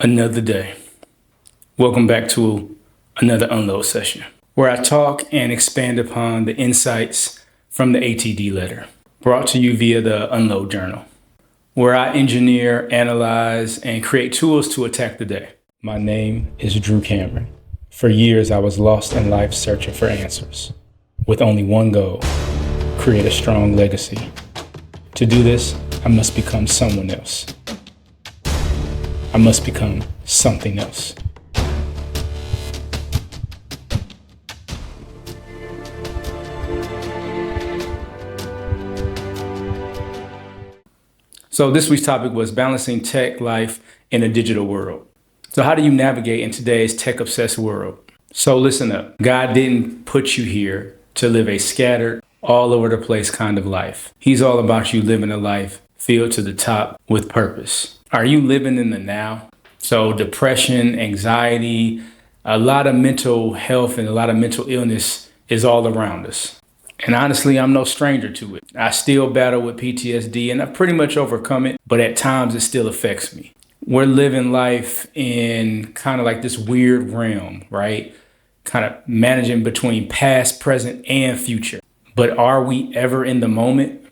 Another day. Welcome back to another unload session where I talk and expand upon the insights from the ATD letter, brought to you via the Unload Journal, where I engineer, analyze, and create tools to attack the day. My name is Drew Cameron. For years, I was lost in life searching for answers, with only one goal: create a strong legacy. To do this, I must become someone else. I must become something else. So this week's topic was balancing tech life in a digital world. So how do you navigate in today's tech-obsessed world? So listen up. God didn't put you here to live a scattered, all over the place kind of life. He's all about you living a life filled to the top with purpose. Are you living in the now? So depression, anxiety, a lot of mental health and a lot of mental illness is all around us. And honestly, I'm no stranger to it. I still battle with PTSD and I've pretty much overcome it, but at times it still affects me. We're living life in kind of like this weird realm, right? Kind of managing between past, present, and future. But are we ever in the moment?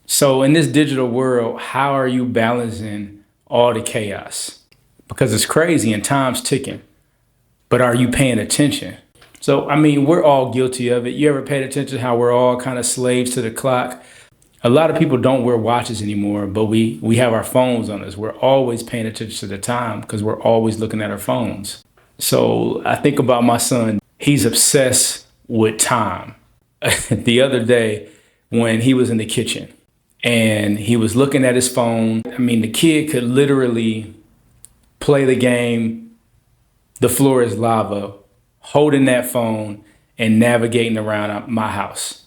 So in this digital world, how are you balancing all the chaos? Because it's crazy and time's ticking, but are you paying attention? So, we're all guilty of it. You ever paid attention how we're all kind of slaves to the clock? A lot of people don't wear watches anymore, but we have our phones on us. We're always paying attention to the time because we're always looking at our phones. So I think about my son. He's obsessed with time. The other day when he was in the kitchen and he was looking at his phone, the kid could literally play the game, The Floor is Lava, holding that phone and navigating around my house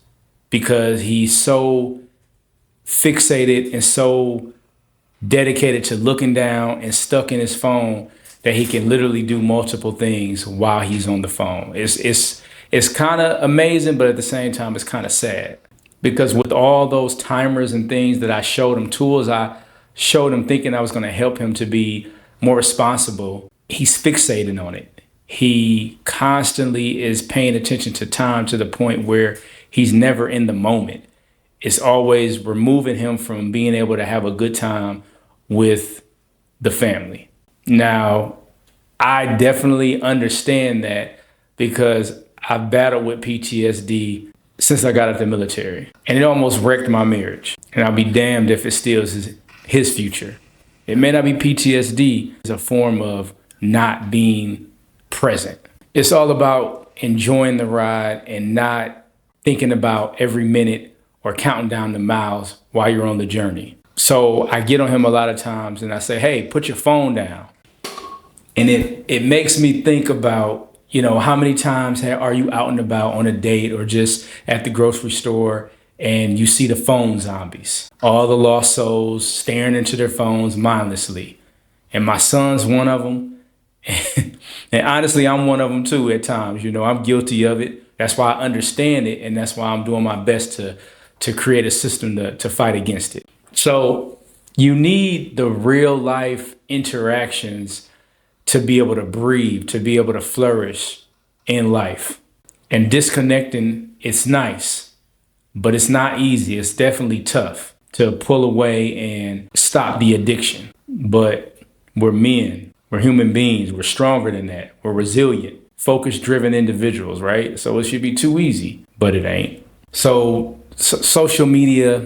because he's so fixated and so dedicated to looking down and stuck in his phone that he can literally do multiple things while he's on the phone. It's kind of amazing, but at the same time, it's kind of sad because with all those timers and things that I showed him, tools I showed him thinking I was going to help him to be more responsible, he's fixated on it. He constantly is paying attention to time to the point where he's never in the moment. It's always removing him from being able to have a good time with the family. Now, I definitely understand that because I've battled with PTSD since I got out of the military, and it almost wrecked my marriage. And I'll be damned if it steals his future. It may not be PTSD, it's a form of not being present. It's all about enjoying the ride and not thinking about every minute or counting down the miles while you're on the journey. So I get on him a lot of times and I say, hey, put your phone down. And it makes me think about, how many times are you out and about on a date or just at the grocery store and you see the phone zombies, all the lost souls staring into their phones mindlessly. And my son's one of them. And honestly, I'm one of them too at times. I'm guilty of it. That's why I understand it. And that's why I'm doing my best to create a system to fight against it. So you need the real life interactions to be able to breathe, to be able to flourish in life. And disconnecting, it's nice, but it's not easy. It's definitely tough to pull away and stop the addiction. But we're men, we're human beings, we're stronger than that. We're resilient, focus-driven individuals, right? So it should be too easy, but it ain't. So social media,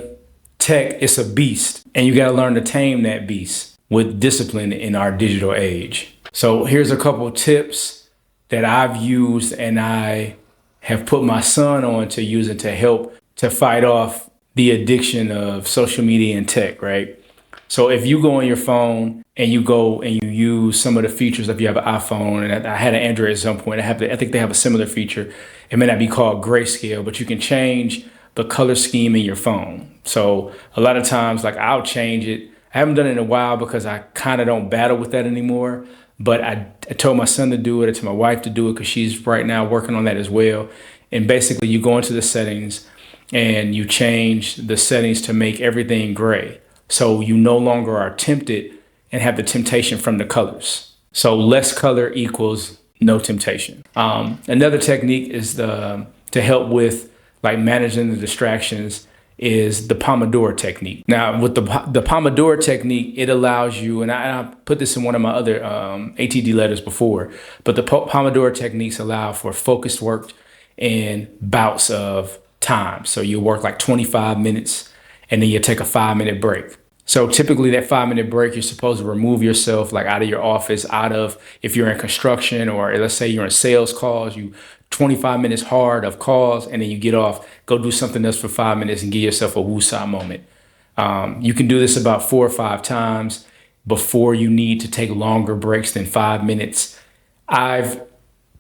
tech, it's a beast, and you got to learn to tame that beast with discipline in our digital age. So here's a couple of tips that I've used and I have put my son on to use it to help to fight off the addiction of social media and tech, right? So if you go on your phone and you go and you use some of the features, if you have an iPhone, and I had an Android at some point, I think they have a similar feature. It may not be called grayscale, but you can change the color scheme in your phone. So a lot of times, like I'll change it. I haven't done it in a while because I kind of don't battle with that anymore. But I told my son to do it. I told my wife to do it because she's right now working on that as well. And basically you go into the settings and you change the settings to make everything gray. So you no longer are tempted and have the temptation from the colors. So less color equals no temptation. Another technique is to help with like managing the distractions is the Pomodoro technique. Now with the Pomodoro technique, it allows you, and I put this in one of my other ATD letters before, but the Pomodoro techniques allow for focused work in bouts of time. So you work like 25 minutes and then you take a 5-minute break. So typically that 5-minute break, you're supposed to remove yourself like out of your office, out of, if you're in construction or let's say you're in sales calls, you 25 minutes hard of calls and then you get off, go do something else for 5 minutes and give yourself a woosah moment. You can do this about 4 or 5 times before you need to take longer breaks than 5 minutes. I've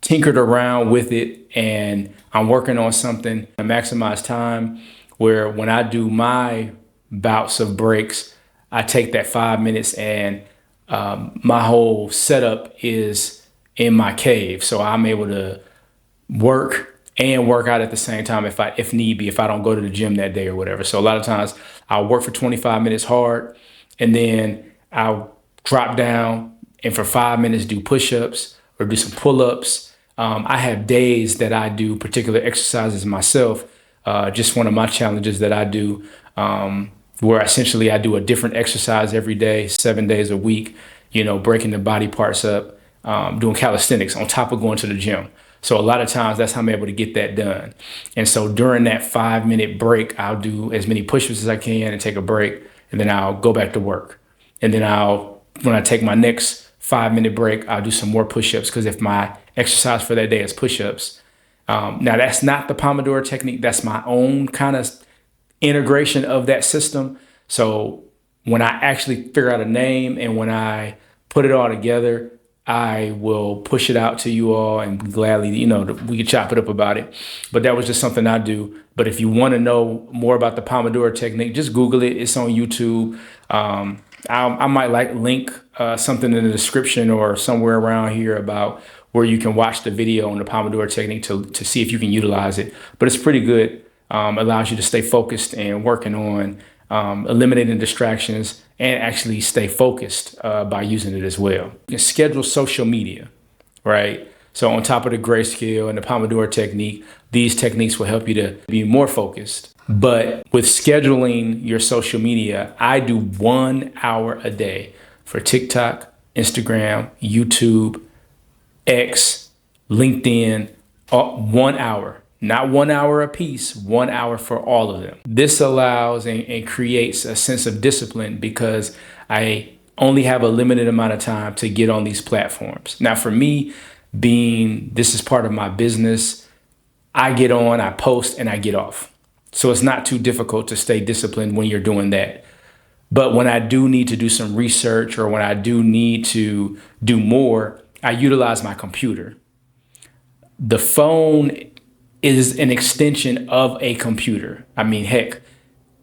tinkered around with it and I'm working on something to maximize time where when I do my bouts of breaks, I take that 5 minutes and my whole setup is in my cave. So I'm able to work and work out at the same time if need be, if I don't go to the gym that day or whatever. So a lot of times I'll work for 25 minutes hard and then I'll drop down and for 5 minutes do push-ups or do some pull-ups. I have days that I do particular exercises myself. Just one of my challenges that I do where essentially I do a different exercise every day, 7 days a week, breaking the body parts up, doing calisthenics on top of going to the gym. So a lot of times that's how I'm able to get that done. And so during that 5-minute break, I'll do as many push-ups as I can and take a break. And then I'll go back to work. And then when I take my next 5-minute break, I'll do some more push-ups because if my exercise for that day is push-ups. Now that's not the Pomodoro technique. That's my own kind of integration of that system. So when I actually figure out a name and when I put it all together, I will push it out to you all and gladly, we can chop it up about it. But that was just something I do. But if you want to know more about the Pomodoro technique, just Google it. It's on YouTube. I might link something in the description or somewhere around here about where you can watch the video on the Pomodoro technique to see if you can utilize it. But it's pretty good. Allows you to stay focused and working on eliminating distractions and actually stay focused by using it as well. You can schedule social media, right? So on top of the grayscale and the Pomodoro technique, these techniques will help you to be more focused. But with scheduling your social media, I do 1 hour a day for TikTok, Instagram, YouTube, X, LinkedIn, 1 hour. Not 1 hour a piece, 1 hour for all of them. This allows and creates a sense of discipline because I only have a limited amount of time to get on these platforms. Now for me, this is part of my business, I get on, I post, and I get off. So it's not too difficult to stay disciplined when you're doing that. But when I do need to do some research or when I do need to do more, I utilize my computer. The phone is an extension of a computer. I mean, heck,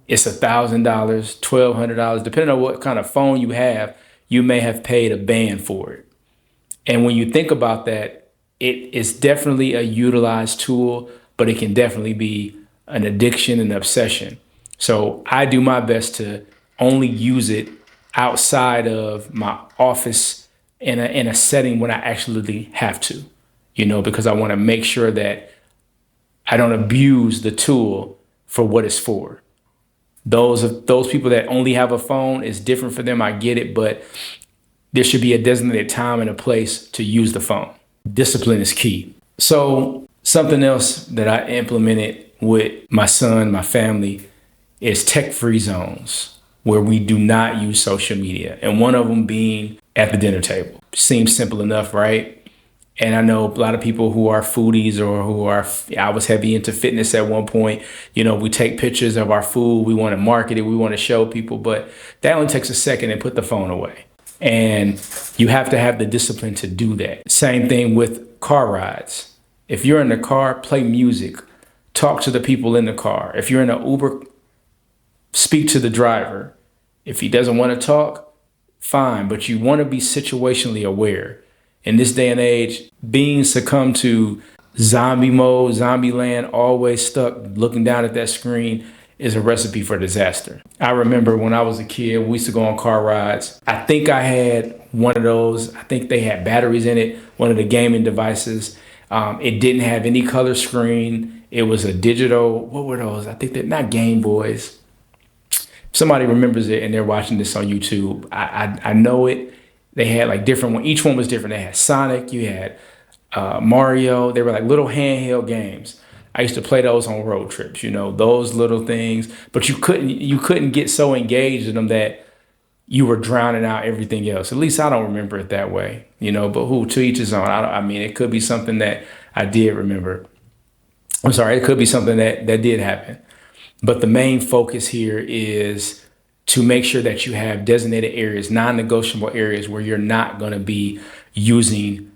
it's $1,000, $1,200, depending on what kind of phone you have, you may have paid a band for it. And when you think about that, it is definitely a utilized tool, but it can definitely be an addiction and obsession. So I do my best to only use it outside of my office in a setting when I actually have to, because I want to make sure that I don't abuse the tool for what it's for. Those people that only have a phone, is different for them. I get it, but there should be a designated time and a place to use the phone. Discipline is key. So something else that I implemented with my son, my family, is tech-free zones where we do not use social media. And one of them being at the dinner table. Seems simple enough, right? And I know a lot of people who are foodies or I was heavy into fitness at one point. We take pictures of our food. We want to market it. We want to show people, but that only takes a second and put the phone away. And you have to have the discipline to do that. Same thing with car rides. If you're in the car, play music, talk to the people in the car. If you're in an Uber, speak to the driver. If he doesn't want to talk, fine, but you want to be situationally aware. In this day and age, being succumbed to zombie mode, zombie land, always stuck looking down at that screen is a recipe for disaster. I remember when I was a kid, we used to go on car rides. I think I had one of those. I think they had batteries in it, one of the gaming devices. It didn't have any color screen. It was a digital, what were those? I think they're not Game Boys. Somebody remembers it and they're watching this on YouTube. I know it. They had like different one. Each one was different. They had Sonic, you had Mario. They were like little handheld games. I used to play those on road trips, those little things. But you couldn't get so engaged in them that you were drowning out everything else. At least I don't remember it that way, But who, to each his own. I mean, it could be something that I did remember. I'm sorry, it could be something that did happen. But the main focus here is to make sure that you have designated areas, non-negotiable areas where you're not going to be using,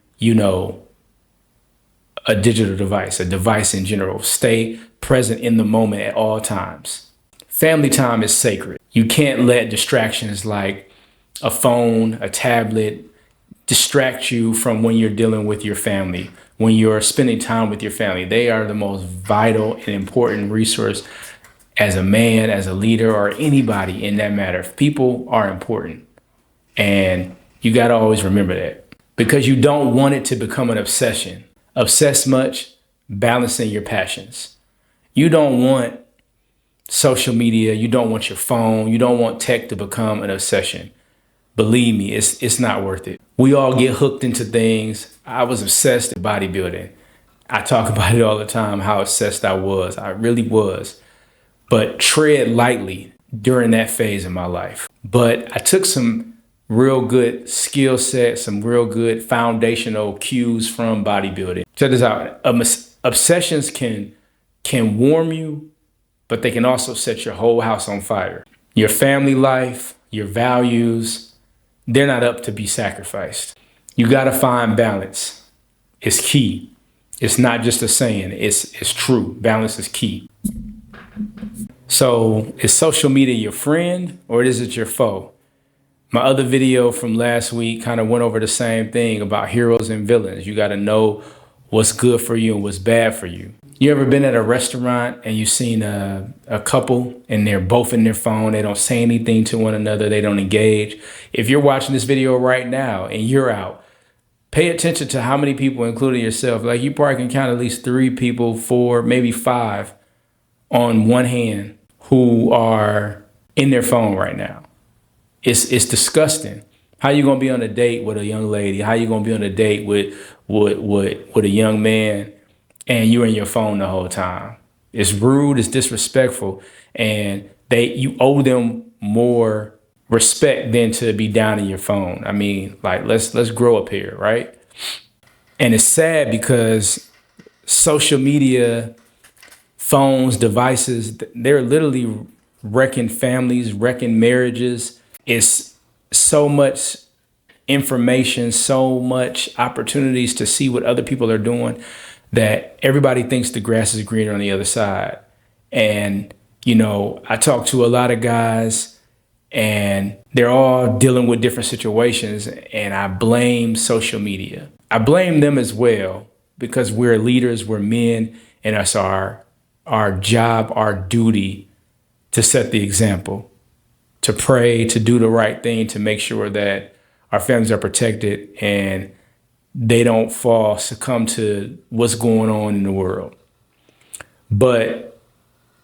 a digital device, a device in general. Stay present in the moment at all times. Family time is sacred. You can't let distractions like a phone, a tablet, distract you from when you're dealing with your family, when you're spending time with your family. They are the most vital and important resource as a man, as a leader, or anybody in that matter. People are important. And you got to always remember that, because you don't want it to become an obsession. Obsess much, balancing your passions. You don't want social media. You don't want your phone. You don't want tech to become an obsession. Believe me, it's not worth it. We all get hooked into things. I was obsessed with bodybuilding. I talk about it all the time, how obsessed I was. I really was. But tread lightly during that phase of my life. But I took some real good skill sets, some real good foundational cues from bodybuilding. Check this out. Obsessions can warm you, but they can also set your whole house on fire. Your family life, your values, they're not up to be sacrificed. You got to find balance. It's key. It's not just a saying. It's true. Balance is key. So is social media your friend or is it your foe? My other video from last week kind of went over the same thing about heroes and villains. You got to know what's good for you and what's bad for you. You ever been at a restaurant and you've seen a couple and they're both in their phone? They don't say anything to one another. They don't engage. If you're watching this video right now and you're out, pay attention to how many people, including yourself. Like, you probably can count at least 3 people, 4, maybe 5 on one hand who are in their phone right now. It's disgusting. How you gonna be on a date with a young lady? How you gonna be on a date with a young man and you're in your phone the whole time? It's rude, it's disrespectful, and you owe them more respect than to be down in your phone. I mean, like, let's grow up here, right? And it's sad because social media, phones, devices, they're literally wrecking families, wrecking marriages. It's so much information, so much opportunities to see what other people are doing that everybody thinks the grass is greener on the other side. And, I talk to a lot of guys and they're all dealing with different situations, and I blame social media. I blame them as well because we're leaders, we're men, and it's our job, our duty to set the example, to pray, to do the right thing, to make sure that our families are protected and they don't succumb to what's going on in the world. But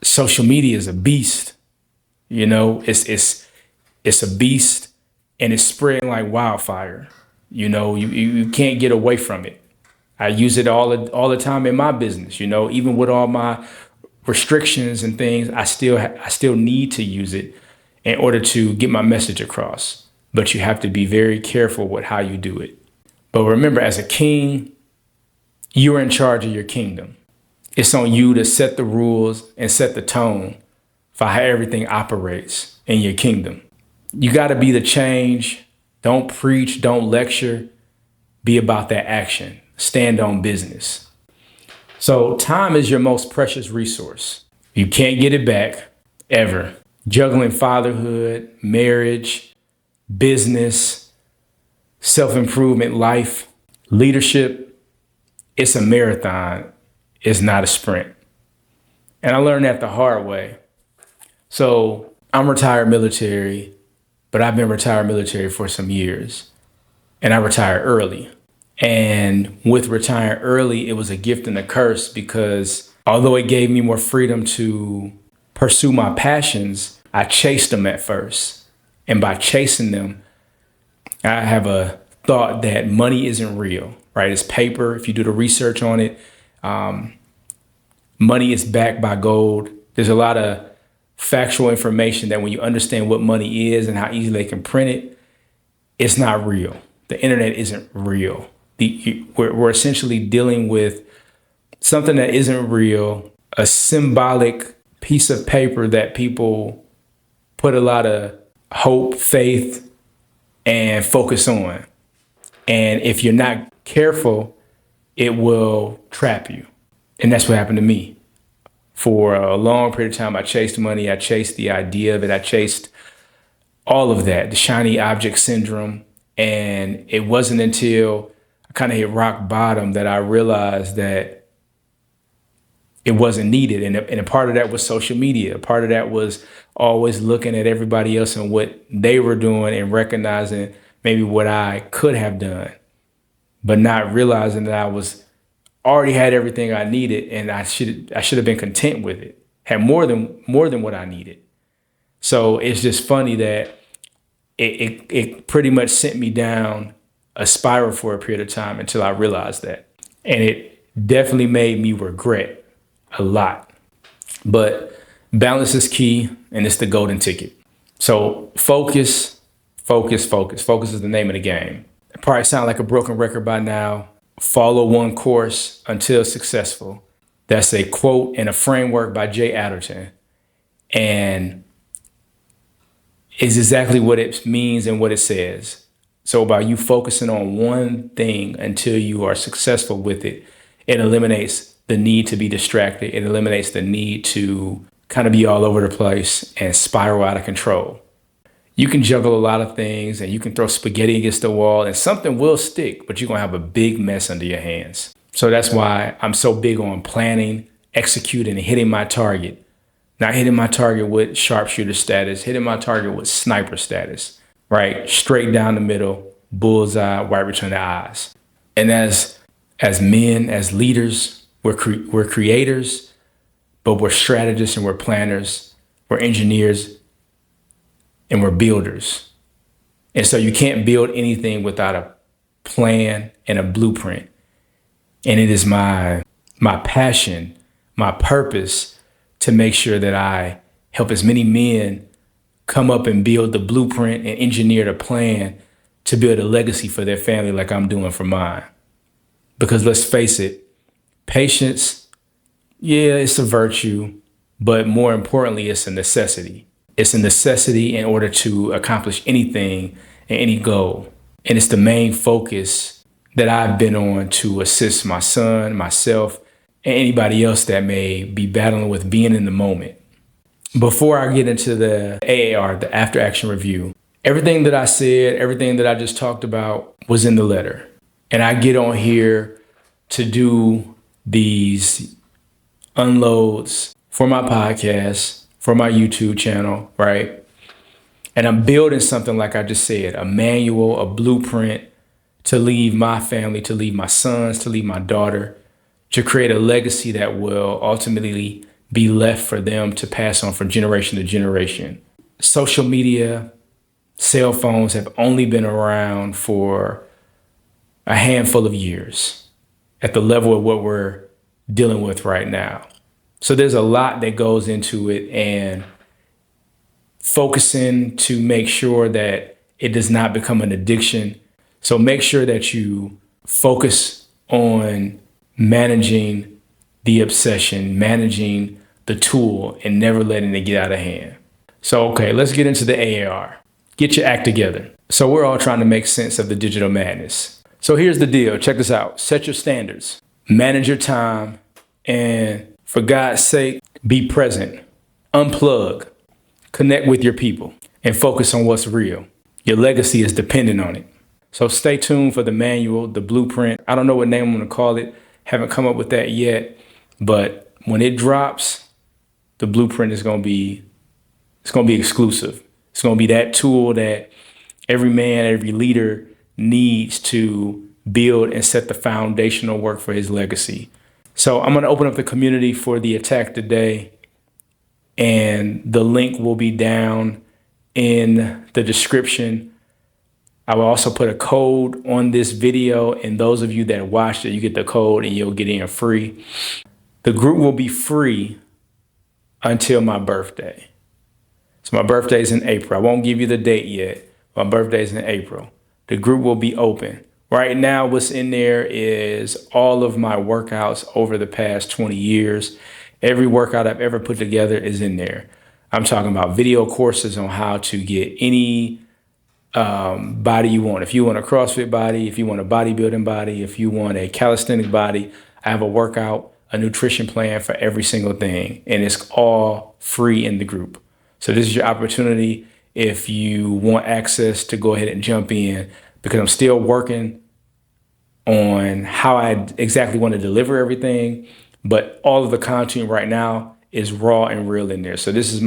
social media is a beast, it's a beast, and it's spreading like wildfire. You can't get away from it. I use it all the time in my business, even with all my restrictions and things, I still need to use it in order to get my message across. But you have to be very careful with how you do it. But remember, as a king, you're in charge of your kingdom. It's on you to set the rules and set the tone for how everything operates in your kingdom. You got to be the change. Don't preach, don't lecture. Be about that action. Stand on business. So time is your most precious resource. You can't get it back, ever. Juggling fatherhood, marriage, business, self-improvement, life, leadership, it's a marathon. It's not a sprint. And I learned that the hard way. So I'm retired military, but I've been retired military for some years. and I retired early. And with retiring early, it was a gift and a curse because although it gave me more freedom to pursue my passions, I chased them at first. And by chasing them, I have a thought that money isn't real, right? It's paper. If you do the research on it, money is backed by gold. There's a lot of factual information that when you understand what money is and how easily they can print it, it's not real. The internet isn't real. We're essentially dealing with something that isn't real, a symbolic piece of paper that people put a lot of hope, faith, and focus on. And if you're not careful, it will trap you. And that's what happened to me. For a long period of time, I chased money. I chased the idea of it. I chased all of that, the shiny object syndrome. And it wasn't until I kind of hit rock bottom that I realized that it wasn't needed. And a part of that was social media. A part of that was always looking at everybody else and what they were doing and recognizing maybe what I could have done, but not realizing that I was already had everything I needed, and I should have been content with it. Had more than what I needed. So it's just funny that it pretty much sent me down a spiral for a period of time until I realized that. And it definitely made me regret a lot. But balance is key, and it's the golden ticket. So focus, focus, focus. Focus is the name of the game. It probably sounds like a broken record by now. Follow one course until successful. That's a quote and a framework by Jay Atherton. And it's exactly what it means and what it says. So by you focusing on one thing until you are successful with it, it eliminates the need to be distracted. It eliminates the need to kind of be all over the place and spiral out of control. You can juggle a lot of things and you can throw spaghetti against the wall and something will stick, but you're going to have a big mess under your hands. So that's why I'm so big on planning, executing, and hitting my target. Not hitting my target with sharpshooter status, hitting my target with sniper status, right? Straight down the middle, bullseye, right between the eyes. And as men, as leaders, we're creators, but we're strategists and we're planners, we're engineers, and we're builders. And so you can't build anything without a plan and a blueprint. And it is my passion, my purpose to make sure that I help as many men come up and build the blueprint and engineer the plan to build a legacy for their family like I'm doing for mine. Because let's face it, patience, yeah, it's a virtue, but more importantly, it's a necessity. It's a necessity in order to accomplish anything and any goal. And it's the main focus that I've been on to assist my son, myself, and anybody else that may be battling with being in the moment. Before I get into the AAR, the after action review, everything that I said, everything that I just talked about was in the letter. And I get on here to do these unloads for my podcast, for my YouTube channel, right? And I'm building something, like I just said, a manual, a blueprint to leave my family, to leave my sons, to leave my daughter, to create a legacy that will ultimately be left for them to pass on from generation to generation. Social media, cell phones have only been around for a handful of years at the level of what we're dealing with right now. So there's a lot that goes into it, and focusing to make sure that it does not become an addiction. So make sure that you focus on managing the obsession, managing the tool, and never letting it get out of hand. So, okay, let's get into the AAR. Get your act together. So we're all trying to make sense of the digital madness. So here's the deal. Check this out. Set your standards, manage your time, and for God's sake, be present. Unplug, connect with your people, and focus on what's real. Your legacy is dependent on it. So stay tuned for the manual, the blueprint. I don't know what name I'm going to call it. Haven't come up with that yet. But when it drops, the blueprint is going to be exclusive. It's going to be that tool that every man, every leader needs to build and set the foundational work for his legacy. So I'm going to open up the community for the attack today, and the link will be down in the description. I will also put a code on this video, and those of you that watched it, you get the code and you'll get in free. The group will be free until my birthday. So my birthday is in April. I won't give you the date yet. My birthday is in April. The group will be open. Right now, what's in there is all of my workouts over the past 20 years. Every workout I've ever put together is in there. I'm talking about video courses on how to get any body you want. If you want a CrossFit body, if you want a bodybuilding body, if you want a calisthenic body, I have a workout, a nutrition plan for every single thing, and it's all free in the group. So this is your opportunity if you want access to go ahead and jump in, because I'm still working on how I exactly want to deliver everything, but all of the content right now is raw and real in there. So this is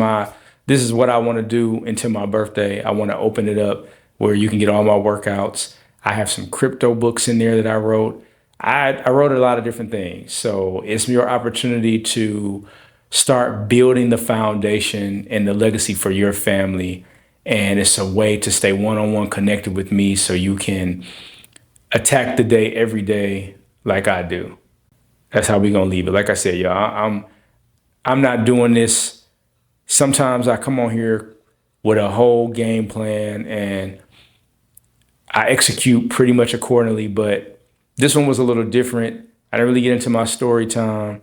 what I want to do until my birthday. I want to open it up where you can get all my workouts. I have some crypto books in there that I wrote. I wrote a lot of different things. So it's your opportunity to start building the foundation and the legacy for your family. And it's a way to stay one-on-one connected with me so you can attack the day every day like I do. That's how we're going to leave it. Like I said, y'all, I'm not doing this. Sometimes I come on here with a whole game plan and I execute pretty much accordingly, but this one was a little different. I didn't really get into my story time,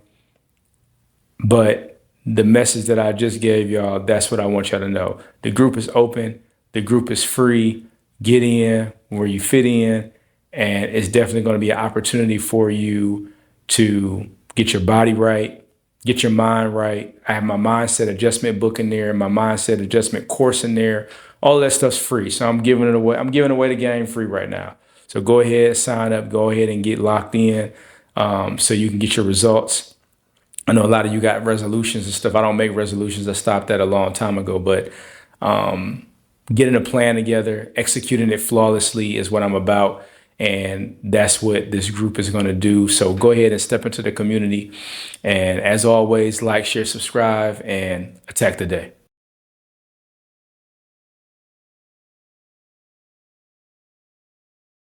but the message that I just gave y'all, that's what I want y'all to know. The group is open. The group is free. Get in where you fit in. And it's definitely going to be an opportunity for you to get your body right, get your mind right. I have my mindset adjustment book in there, my mindset adjustment course in there. All that stuff's free. So I'm giving it away. I'm giving away the game free right now. So go ahead, sign up, go ahead and get locked in so you can get your results. I know a lot of you got resolutions and stuff. I don't make resolutions. I stopped that a long time ago, but getting a plan together, executing it flawlessly is what I'm about. And that's what this group is going to do. So go ahead and step into the community. And as always, like, share, subscribe, and attack the day.